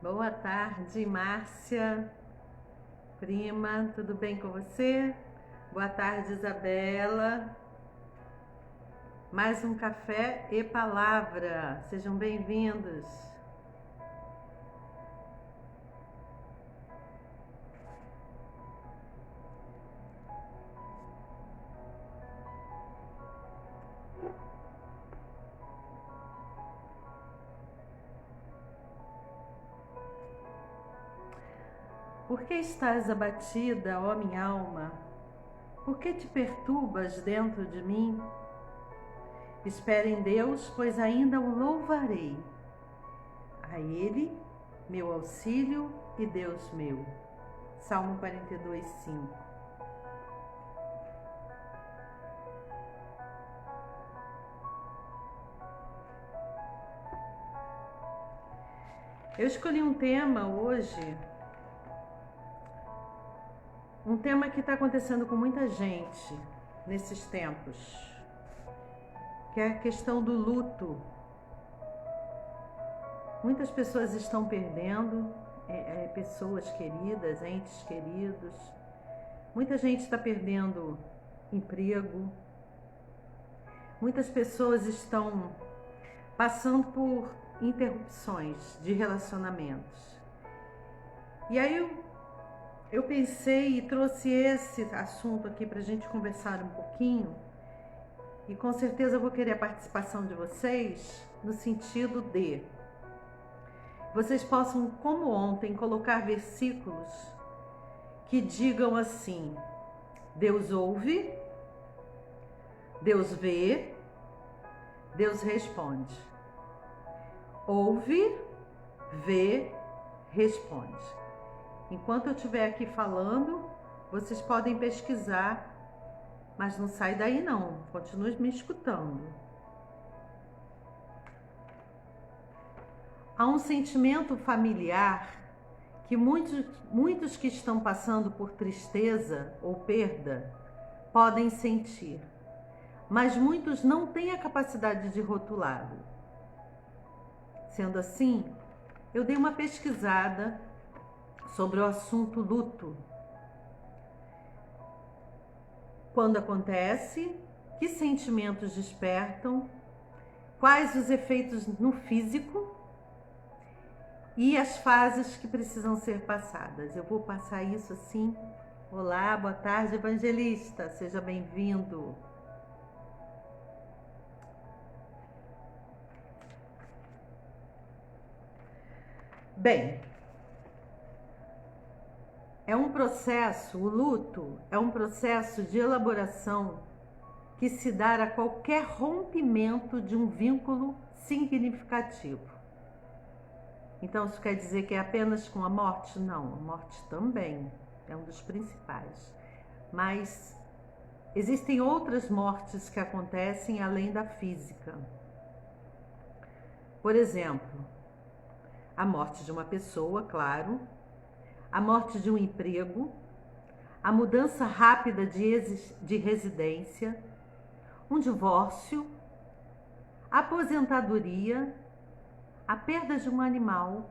Boa tarde, Márcia, prima, tudo bem com você? Boa tarde, Isabela. Mais um café e palavra. Sejam bem-vindos. Por que estás abatida, ó minha alma? Por que te perturbas dentro de mim? Espera em Deus, pois ainda o louvarei. A Ele, meu auxílio e Deus meu. Salmo 42, 5. Eu escolhi um tema hoje, um tema que está acontecendo com muita gente nesses tempos, que é a questão do luto. Muitas pessoas estão perdendo pessoas queridas, entes queridos. Muita gente está perdendo emprego. Muitas pessoas estão passando por interrupções de relacionamentos. E aí eu pensei e trouxe esse assunto aqui para a gente conversar um pouquinho. E com certeza eu vou querer a participação de vocês no sentido de vocês possam, como ontem, colocar versículos que digam assim: Deus ouve, Deus vê, Deus responde. Ouve, vê, responde. Enquanto eu estiver aqui falando, vocês podem pesquisar, mas não sai daí não, continue me escutando. Há um sentimento familiar que muitos que estão passando por tristeza ou perda podem sentir, mas muitos não têm a capacidade de rotulá-lo. Sendo assim, eu dei uma pesquisada sobre o assunto luto. Quando acontece, que sentimentos despertam, quais os efeitos no físico e as fases que precisam ser passadas. Eu vou passar isso assim. Olá, boa tarde, evangelista, seja bem-vindo. Bem, o luto é um processo de elaboração que se dá a qualquer rompimento de um vínculo significativo. Então, isso quer dizer que é apenas com a morte? Não, a morte também é um dos principais. Mas existem outras mortes que acontecem além da física. Por exemplo, a morte de uma pessoa, claro, a morte de um emprego, a mudança rápida de residência, um divórcio, a aposentadoria, a perda de um animal,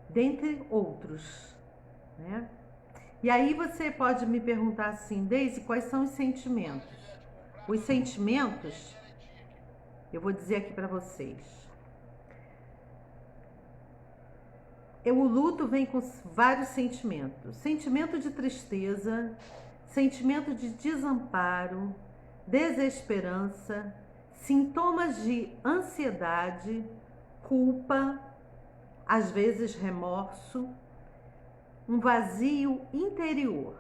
dentre outros, né? E aí você pode me perguntar assim, Deise, quais são os sentimentos? Os sentimentos, eu vou dizer aqui para vocês. O luto vem com vários sentimentos. Sentimento de tristeza, sentimento de desamparo, desesperança, sintomas de ansiedade, culpa, às vezes remorso, um vazio interior.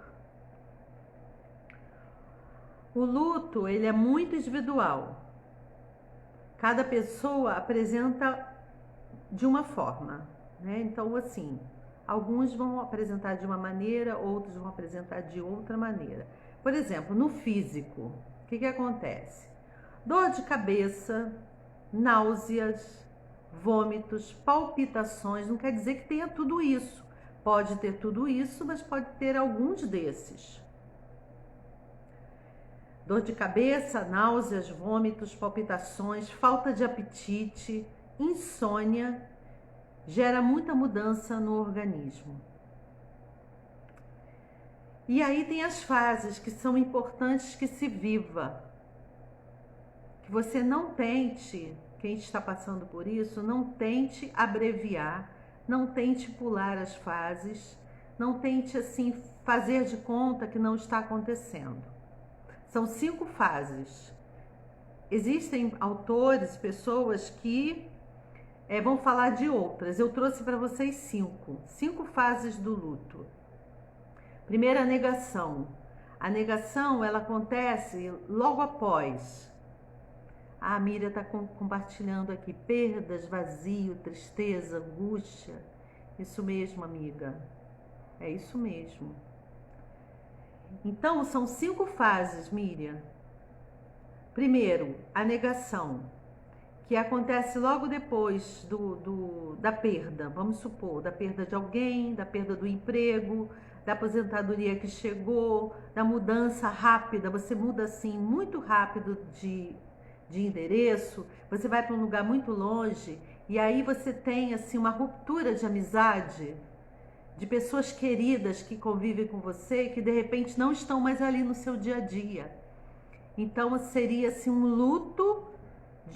O luto, ele é muito individual. Cada pessoa apresenta de uma forma, né? Então, assim, alguns vão apresentar de uma maneira, outros vão apresentar de outra maneira. Por exemplo, no físico, o que acontece? Dor de cabeça, náuseas, vômitos, palpitações, não quer dizer que tenha tudo isso. Pode ter tudo isso, mas pode ter alguns desses. Dor de cabeça, náuseas, vômitos, palpitações, falta de apetite, insônia, gera muita mudança no organismo. E aí tem as fases que são importantes que se viva. Que você não tente, quem está passando por isso, não tente abreviar, não tente pular as fases, não tente assim fazer de conta que não está acontecendo. São 5 fases. Existem autores, pessoas que vão falar de outras. Eu trouxe para vocês 5 fases do luto. Primeira, a negação. A negação, ela acontece logo após. A Miriam está compartilhando aqui. Perdas, vazio, tristeza, angústia. Isso mesmo, amiga. É isso mesmo. Então, são 5 fases, Miriam. Primeiro, a negação, que acontece logo depois da perda. Vamos supor, da perda de alguém, da perda do emprego, da aposentadoria que chegou, da mudança rápida. Você muda assim muito rápido de endereço, você vai para um lugar muito longe e aí você tem assim uma ruptura de amizade, de pessoas queridas que convivem com você e que de repente não estão mais ali no seu dia a dia. Então seria assim um luto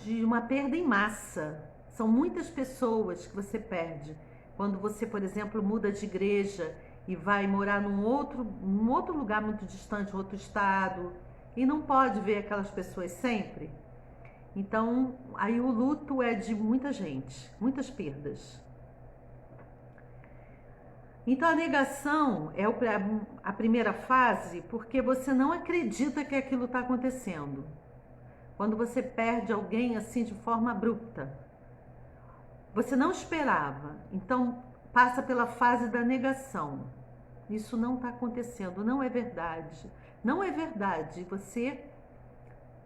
de uma perda em massa. São muitas pessoas que você perde quando você, por exemplo, muda de igreja e vai morar num outro lugar muito distante, outro estado, e não pode ver aquelas pessoas sempre. Então, aí o luto é de muita gente, muitas perdas. Então, a negação é a primeira fase, porque você não acredita que aquilo está acontecendo. Quando você perde alguém assim de forma abrupta, você não esperava, então passa pela fase da negação. Isso não está acontecendo, não é verdade. Não é verdade. Você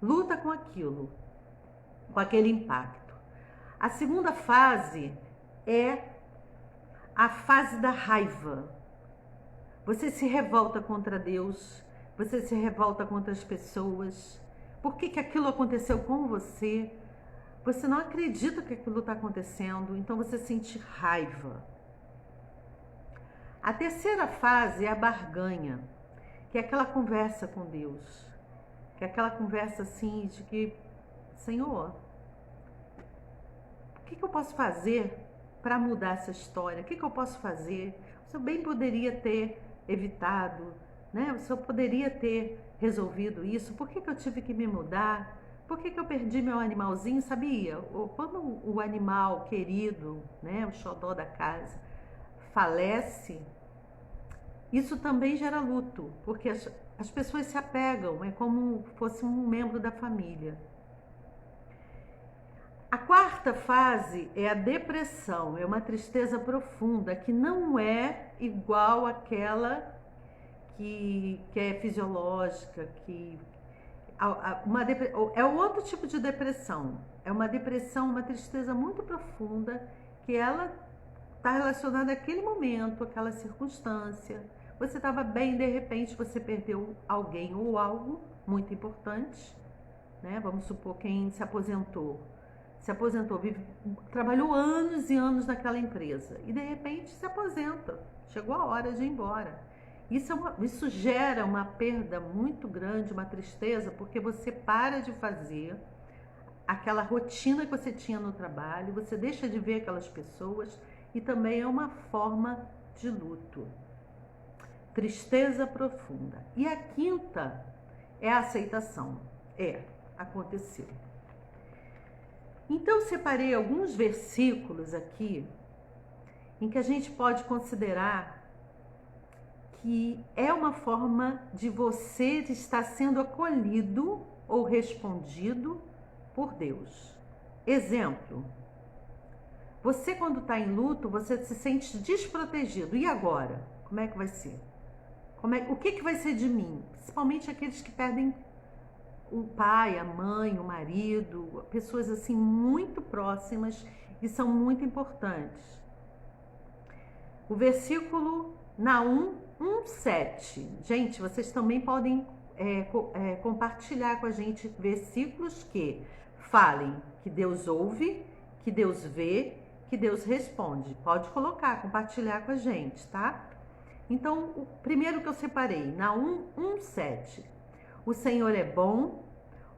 luta com aquilo, com aquele impacto. A segunda fase é a fase da raiva. Você se revolta contra Deus, você se revolta contra as pessoas. Por que aquilo aconteceu com você? Você não acredita que aquilo está acontecendo, então você sente raiva. A terceira fase é a barganha, que é aquela conversa com Deus, que é aquela conversa assim de que, Senhor, o que eu posso fazer para mudar essa história? O que eu posso fazer? O Senhor bem poderia ter evitado, né? O Senhor poderia ter resolvido isso. Por que eu tive que me mudar? Por que eu perdi meu animalzinho? Sabia? Quando o animal querido, né, o xodó da casa, falece, isso também gera luto, porque as pessoas se apegam, é como se fosse um membro da família. A quarta fase é a depressão, é uma tristeza profunda, que não é igual àquela que é fisiológica, é outro tipo de depressão. É uma depressão, uma tristeza muito profunda, que ela está relacionada àquele momento, àquela circunstância. Você estava bem, de repente você perdeu alguém ou algo muito importante, né? Vamos supor quem se aposentou, trabalhou anos e anos naquela empresa e de repente se aposenta, chegou a hora de ir embora. Isso gera uma perda muito grande, uma tristeza, porque você para de fazer aquela rotina que você tinha no trabalho, você deixa de ver aquelas pessoas e também é uma forma de luto. Tristeza profunda. E a quinta é a aceitação. Aconteceu. Então, separei alguns versículos aqui em que a gente pode considerar que é uma forma de você estar sendo acolhido ou respondido por Deus. Exemplo, você quando está em luto, você se sente desprotegido. E agora? Como é que vai ser? O que vai ser de mim? Principalmente aqueles que perdem o pai, a mãe, o marido, pessoas assim muito próximas e são muito importantes. O versículo Naum 1:7. Gente, vocês também podem compartilhar com a gente versículos que falem que Deus ouve, que Deus vê que Deus responde. Pode colocar, compartilhar com a gente, tá? Então, o primeiro que eu separei, Naum 1:7. O Senhor é bom,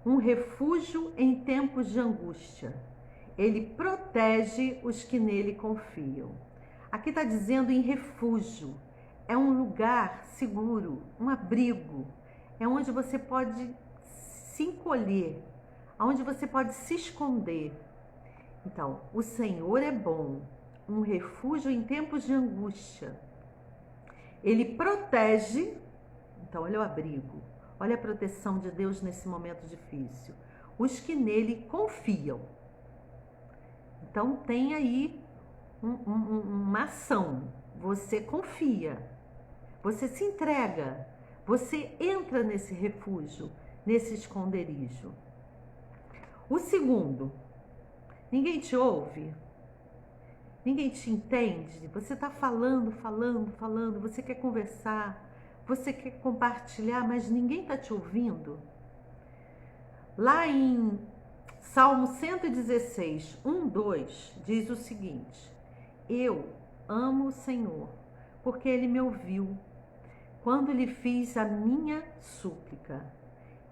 um refúgio em tempos de angústia. Ele protege os que nele confiam. Aqui está dizendo em refúgio. É um lugar seguro, um abrigo. É onde você pode se encolher, onde você pode se esconder. Então, o Senhor é bom, um refúgio em tempos de angústia. Ele protege, então olha o abrigo, olha a proteção de Deus nesse momento difícil. Os que nele confiam. Então tem aí uma ação, você confia, você se entrega, você entra nesse refúgio, nesse esconderijo. O segundo, ninguém te ouve, ninguém te entende, você está falando, você quer conversar, você quer compartilhar, mas ninguém está te ouvindo. Lá em Salmo 116, 1-2, diz o seguinte: eu amo o Senhor, porque Ele me ouviu, quando lhe fiz a minha súplica.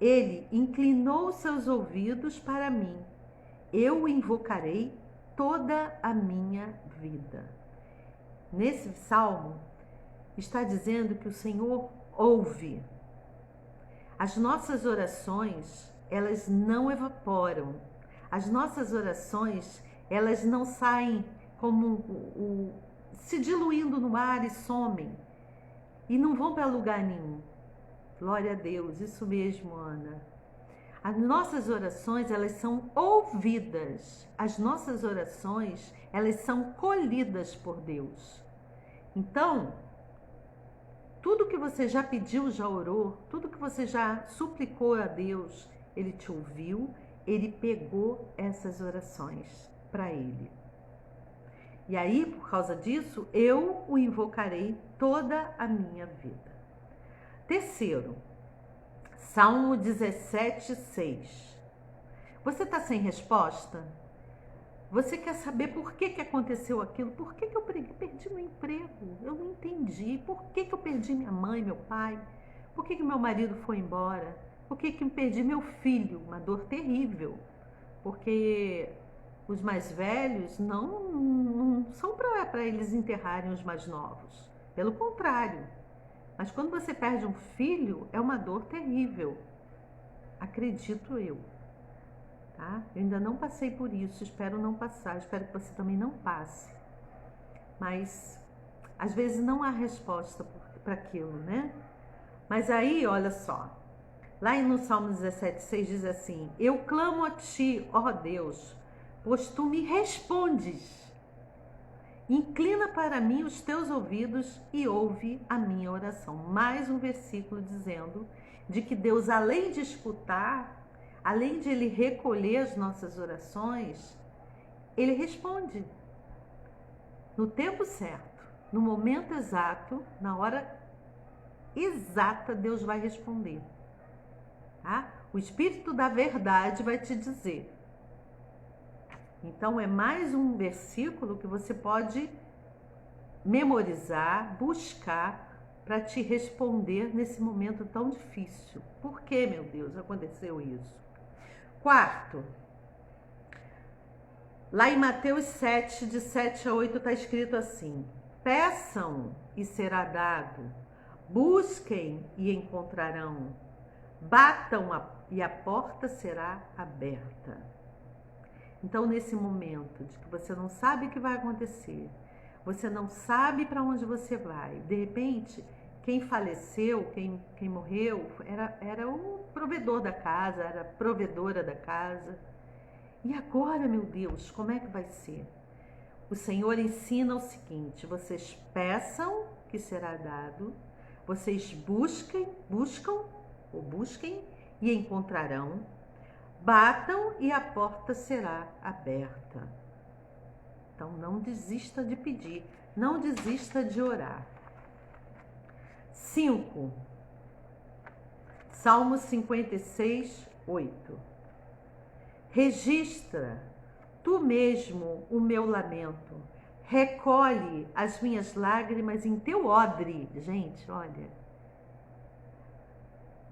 Ele inclinou seus ouvidos para mim. Eu o invocarei toda a minha vida. Nesse salmo, está dizendo que o Senhor ouve. As nossas orações, elas não evaporam. As nossas orações, elas não saem como se diluindo no ar e somem. E não vão para lugar nenhum. Glória a Deus, isso mesmo, Ana. As nossas orações, elas são ouvidas. As nossas orações, elas são colhidas por Deus. Então, tudo que você já pediu, já orou, tudo que você já suplicou a Deus, Ele te ouviu, Ele pegou essas orações para Ele. E aí, por causa disso, eu o invocarei toda a minha vida. Terceiro, Salmo 17:6. Você está sem resposta? Você quer saber por que aconteceu aquilo? Por que eu perdi meu emprego? Eu não entendi. Por que eu perdi minha mãe, meu pai? Por que meu marido foi embora? Por que eu perdi meu filho? Uma dor terrível. Porque os mais velhos não são para eles enterrarem os mais novos. Pelo contrário. Mas quando você perde um filho, é uma dor terrível. Acredito eu. Tá? Eu ainda não passei por isso, espero não passar, espero que você também não passe. Mas, às vezes, não há resposta para aquilo, né? Mas aí, olha só, lá no Salmo 17:6 diz assim: eu clamo a ti, ó Deus, pois tu me respondes. Inclina para mim os teus ouvidos e ouve a minha oração. Mais um versículo dizendo de que Deus, além de escutar, além de Ele recolher as nossas orações, Ele responde no tempo certo, no momento exato, na hora exata, Deus vai responder. Tá? O Espírito da verdade vai te dizer. Então, é mais um versículo que você pode memorizar, buscar para te responder nesse momento tão difícil. Por que, meu Deus, aconteceu isso? Quarto, lá em Mateus 7, de 7-8, está escrito assim: peçam e será dado, busquem e encontrarão, batam e a porta será aberta. Então, nesse momento de que você não sabe o que vai acontecer, você não sabe para onde você vai, de repente, quem faleceu, quem morreu, era o provedor da casa, era a provedora da casa. E agora, meu Deus, como é que vai ser? O Senhor ensina o seguinte: vocês peçam que será dado, vocês busquem e encontrarão, batam e a porta será aberta. Então, não desista de pedir, não desista de orar. 5. Salmo 56:8. Registra tu mesmo o meu lamento. Recolhe as minhas lágrimas em teu odre. Gente, olha,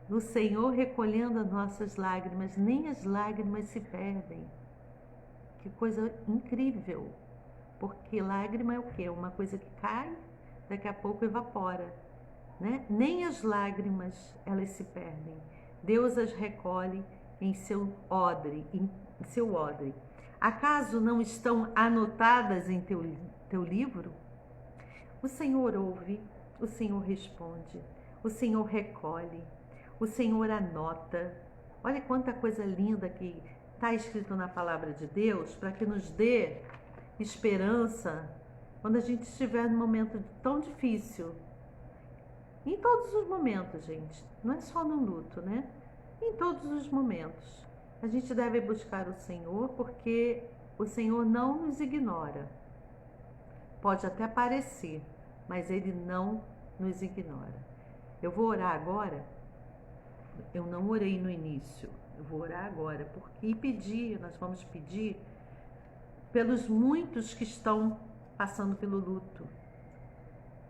no Senhor recolhendo as nossas lágrimas, nem as lágrimas se perdem. Que coisa incrível, porque lágrima é o quê? Uma coisa que cai, daqui a pouco evapora, né? Nem as lágrimas, elas se perdem. Deus as recolhe em seu odre, Acaso não estão anotadas em teu livro? O Senhor ouve, o Senhor responde, o Senhor recolhe, o Senhor anota. Olha quanta coisa linda que está escrito na palavra de Deus, para que nos dê esperança quando a gente estiver num momento tão difícil. Em todos os momentos, gente, não é só no luto, né? Em todos os momentos. A gente deve buscar o Senhor, porque o Senhor não nos ignora. Pode até parecer, mas Ele não nos ignora. Eu vou orar agora. Eu não orei no início. Eu vou orar agora, nós vamos pedir pelos muitos que estão passando pelo luto.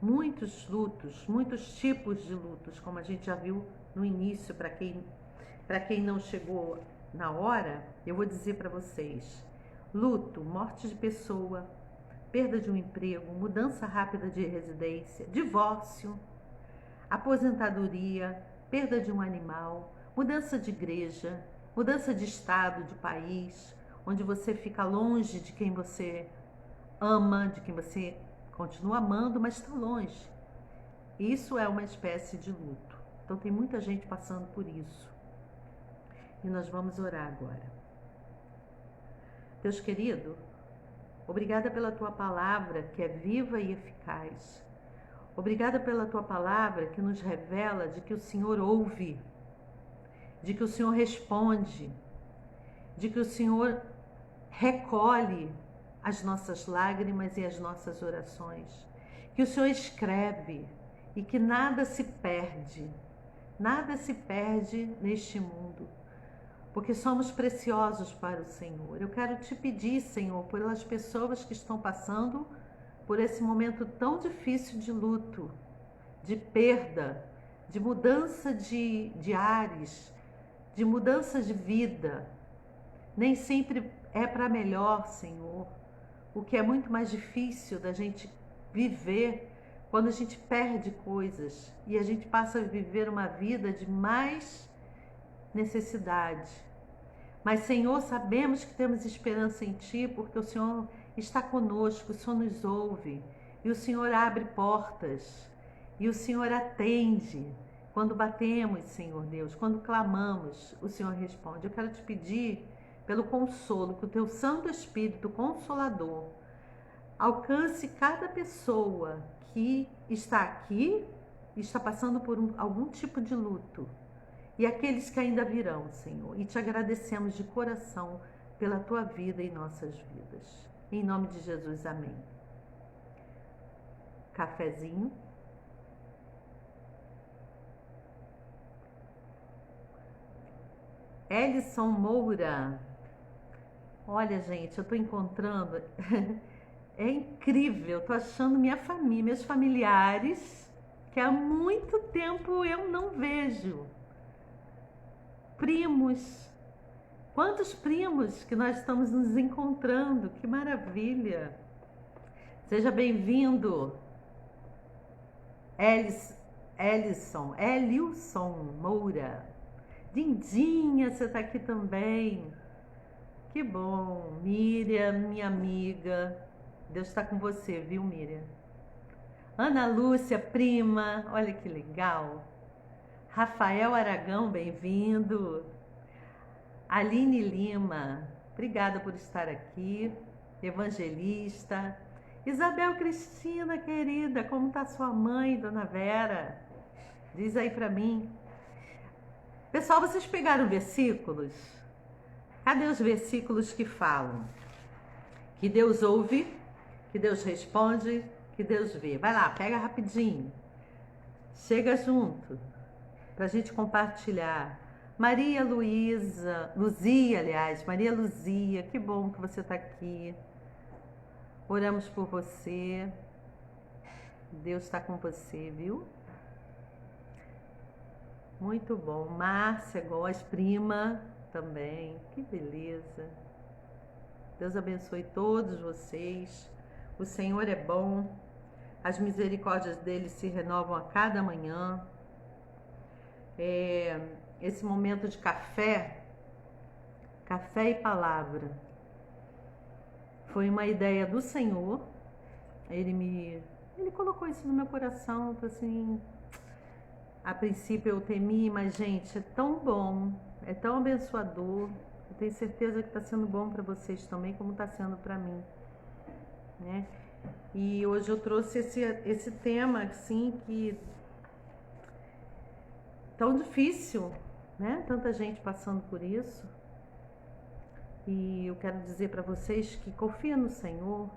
Muitos lutos, muitos tipos de lutos, como a gente já viu no início. Para quem não chegou na hora, eu vou dizer para vocês: luto, morte de pessoa, perda de um emprego, mudança rápida de residência, divórcio, aposentadoria, perda de um animal, mudança de igreja, mudança de estado, de país, onde você fica longe de quem você ama, de quem você continua amando, mas está longe. Isso é uma espécie de luto. Então tem muita gente passando por isso. E nós vamos orar agora. Deus querido, obrigada pela Tua palavra que é viva e eficaz. Obrigada pela Tua palavra que nos revela de que o Senhor ouve, de que o Senhor responde, de que o Senhor recolhe as nossas lágrimas e as nossas orações, que o Senhor escreve e que nada se perde neste mundo, porque somos preciosos para o Senhor. Eu quero te pedir, Senhor, pelas pessoas que estão passando por esse momento tão difícil de luto, de perda, de mudança de ares, de mudança de vida. Nem sempre é para melhor, Senhor. O que é muito mais difícil da gente viver quando a gente perde coisas e a gente passa a viver uma vida de mais necessidade. Mas, Senhor, sabemos que temos esperança em Ti, porque o Senhor está conosco, o Senhor nos ouve, e o Senhor abre portas, e o Senhor atende. Quando batemos, Senhor Deus, quando clamamos, o Senhor responde. Eu quero te pedir pelo consolo, que o Teu Santo Espírito Consolador alcance cada pessoa que está aqui e está passando por algum tipo de luto, e aqueles que ainda virão, Senhor. E te agradecemos de coração pela Tua vida em nossas vidas. Em nome de Jesus, amém. Cafezinho. Elison Moura. Olha, gente, eu tô encontrando... É incrível, tô achando minha família, meus familiares, que há muito tempo eu não vejo. Primos. Quantos primos que nós estamos nos encontrando, que maravilha. Seja bem-vindo, Elilson Moura. Dindinha, você está aqui também. Que bom. Miriam, minha amiga. Deus está com você, viu, Miriam? Ana Lúcia, prima. Olha que legal. Rafael Aragão, bem-vindo. Aline Lima, obrigada por estar aqui. Evangelista. Isabel Cristina, querida, como está sua mãe, Dona Vera? Diz aí para mim. Pessoal, vocês pegaram versículos? Cadê os versículos que falam? Que Deus ouve, que Deus responde, que Deus vê. Vai lá, pega rapidinho. Chega junto, para a gente compartilhar. Maria Luísa, Luzia, aliás, Maria Luzia, que bom que você está aqui. Oramos por você. Deus está com você, viu? Muito bom. Márcia Góes, prima também. Que beleza. Deus abençoe todos vocês. O Senhor é bom. As misericórdias dele se renovam a cada manhã. Esse momento de café e palavra, foi uma ideia do Senhor. Ele colocou isso no meu coração, assim, a princípio eu temi, mas gente, é tão bom, é tão abençoador. Eu tenho certeza que está sendo bom para vocês também, como está sendo para mim, né? E hoje eu trouxe esse tema, assim, que tão difícil, né? Tanta gente passando por isso. E eu quero dizer para vocês que confia no Senhor,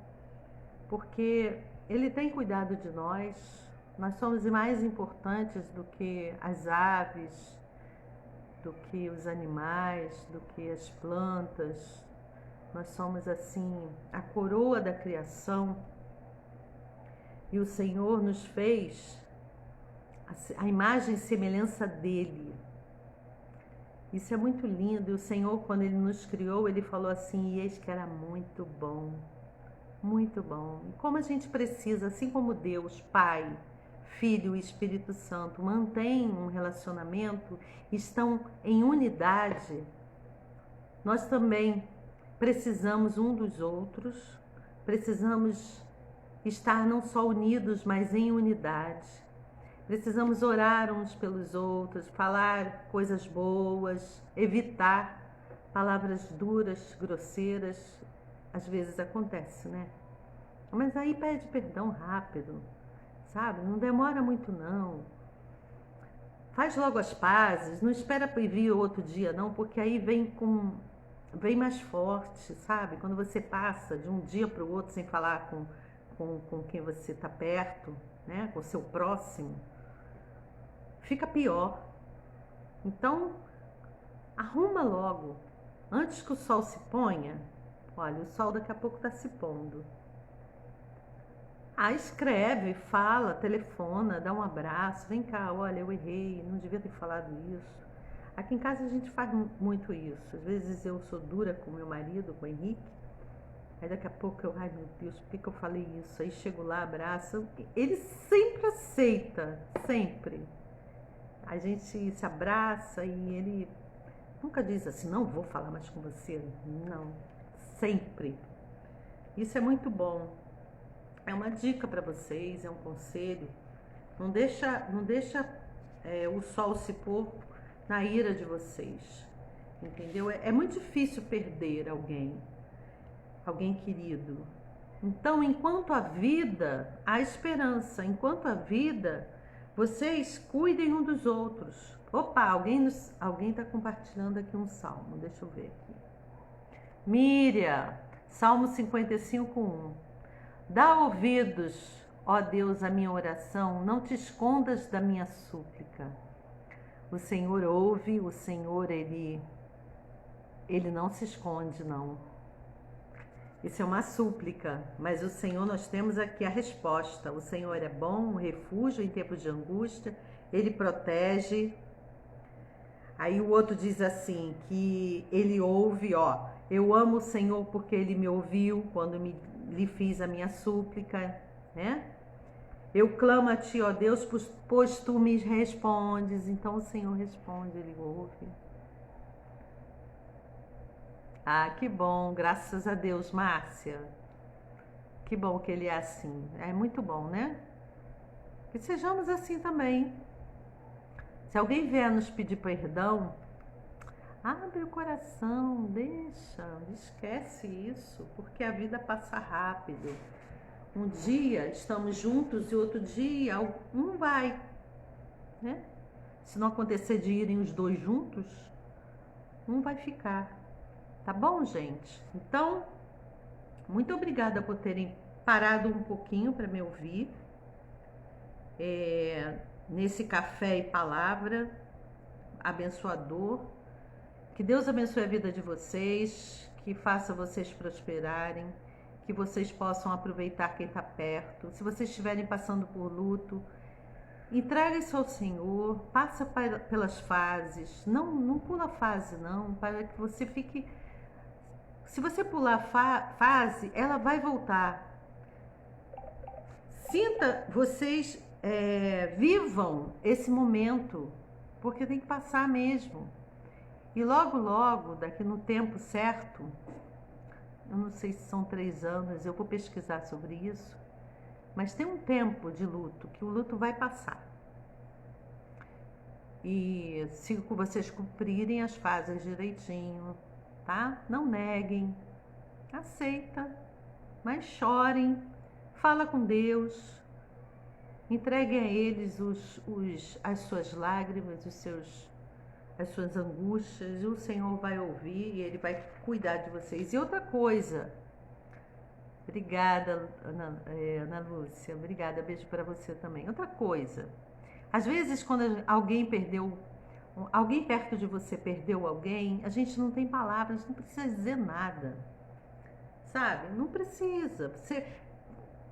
porque Ele tem cuidado de nós. Nós somos mais importantes do que as aves, do que os animais, do que as plantas. Nós somos, assim, a coroa da criação. E o Senhor nos fez a imagem e semelhança dEle. Isso é muito lindo. E o Senhor, quando Ele nos criou, Ele falou assim: e eis que era muito bom. Muito bom. E como a gente precisa, assim como Deus, Pai, Filho e Espírito Santo, mantém um relacionamento, estão em unidade, nós também precisamos um dos outros, precisamos estar não só unidos, mas em unidade. Precisamos orar uns pelos outros, falar coisas boas, evitar palavras duras, grosseiras. Às vezes acontece, né? Mas aí pede perdão rápido, sabe? Não demora muito não. Faz logo as pazes, não espera para vir outro dia não, porque aí vem mais forte, sabe? Quando você passa de um dia para o outro sem falar com quem você está perto, né? Com o seu próximo, fica pior. Então, arruma logo, antes que o sol se ponha. Olha, o sol daqui a pouco está se pondo. Escreve, fala, telefona, dá um abraço. Vem cá, olha, eu errei, não devia ter falado isso. Aqui em casa a gente faz muito isso. Às vezes eu sou dura com meu marido, com o Henrique. Aí daqui a pouco ai meu Deus, por que eu falei isso? Aí chego lá, abraço. Ele sempre aceita, sempre. A gente se abraça e ele nunca diz assim, não vou falar mais com você. Não, sempre. Isso é muito bom. É uma dica para vocês, é um conselho. Não deixa o sol se pôr na ira de vocês, entendeu? É muito difícil perder alguém querido. Então, enquanto há vida, há esperança. Enquanto há vida, vocês cuidem um dos outros. Opa, alguém está compartilhando aqui um salmo, deixa eu ver aqui. Miriam, Salmo 55:1. Dá ouvidos, ó Deus, à minha oração, não te escondas da minha súplica. O Senhor ouve, o Senhor, ele não se esconde, não. Isso é uma súplica, mas o Senhor, nós temos aqui a resposta. O Senhor é bom, um refúgio em tempos de angústia, Ele protege. Aí o outro diz assim, que Ele ouve, ó, eu amo o Senhor porque Ele me ouviu quando lhe fiz a minha súplica, né? Eu clamo a ti, ó Deus, pois tu me respondes. Então o Senhor responde, Ele ouve. Que bom, graças a Deus, Márcia. Que bom que Ele é assim. É muito bom, né? Que sejamos assim também. Se alguém vier nos pedir perdão, abre o coração, esquece isso, porque a vida passa rápido. Um dia estamos juntos e outro dia um vai, né? Se não acontecer de irem os dois juntos, um vai ficar. Tá bom, gente? Então, muito obrigada por terem parado um pouquinho para me ouvir. Nesse café e palavra abençoador. Que Deus abençoe a vida de vocês, que faça vocês prosperarem, que vocês possam aproveitar quem está perto. Se vocês estiverem passando por luto, entregue isso ao Senhor, passa pelas fases, não pula fase não, para que você fique... Se você pular fase, ela vai voltar. Sinta, vocês vivam esse momento, porque tem que passar mesmo. E logo, logo, daqui no tempo certo, eu não sei se são 3 anos, eu vou pesquisar sobre isso, mas tem um tempo de luto, que o luto vai passar. E se vocês cumprirem as fases direitinho, tá? Não neguem, aceita, mas chorem, fala com Deus, entreguem a eles as suas lágrimas, as suas angústias, e o Senhor vai ouvir e Ele vai cuidar de vocês. E outra coisa, obrigada, Ana Lúcia, obrigada, beijo para você também. Outra coisa, às vezes quando alguém perto de você perdeu alguém, a gente não tem palavras, não precisa dizer nada, sabe? Não precisa, você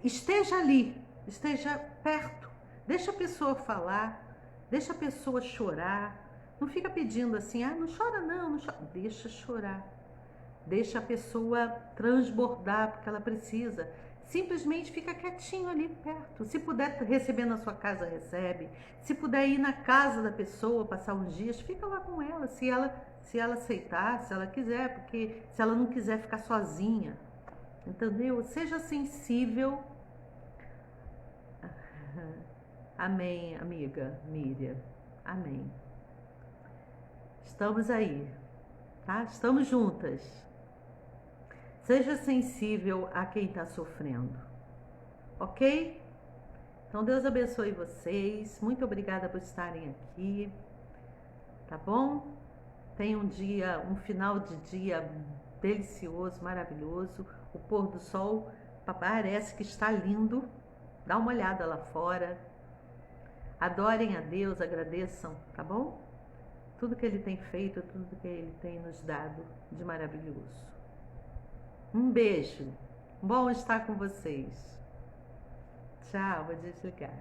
esteja ali, esteja perto, deixa a pessoa falar, deixa a pessoa chorar. Não fica pedindo assim, não chora não chora. Deixa chorar. Deixa a pessoa transbordar, porque ela precisa. Simplesmente fica quietinho ali perto. Se puder receber na sua casa, recebe. Se puder ir na casa da pessoa, passar uns dias, fica lá com ela. Se ela aceitar, se ela quiser, porque se ela não quiser ficar sozinha, entendeu? Seja sensível. Amém, amiga Miriam. Amém. Estamos aí, tá? Estamos juntas. Seja sensível a quem está sofrendo, ok? Então Deus abençoe vocês. Muito obrigada por estarem aqui, tá bom? Tenha um final de dia delicioso, maravilhoso. O pôr do sol parece que está lindo. Dá uma olhada lá fora. Adorem a Deus, agradeçam, tá bom? Tudo que Ele tem feito, tudo que Ele tem nos dado de maravilhoso. Um beijo. Bom estar com vocês. Tchau, vou desligar.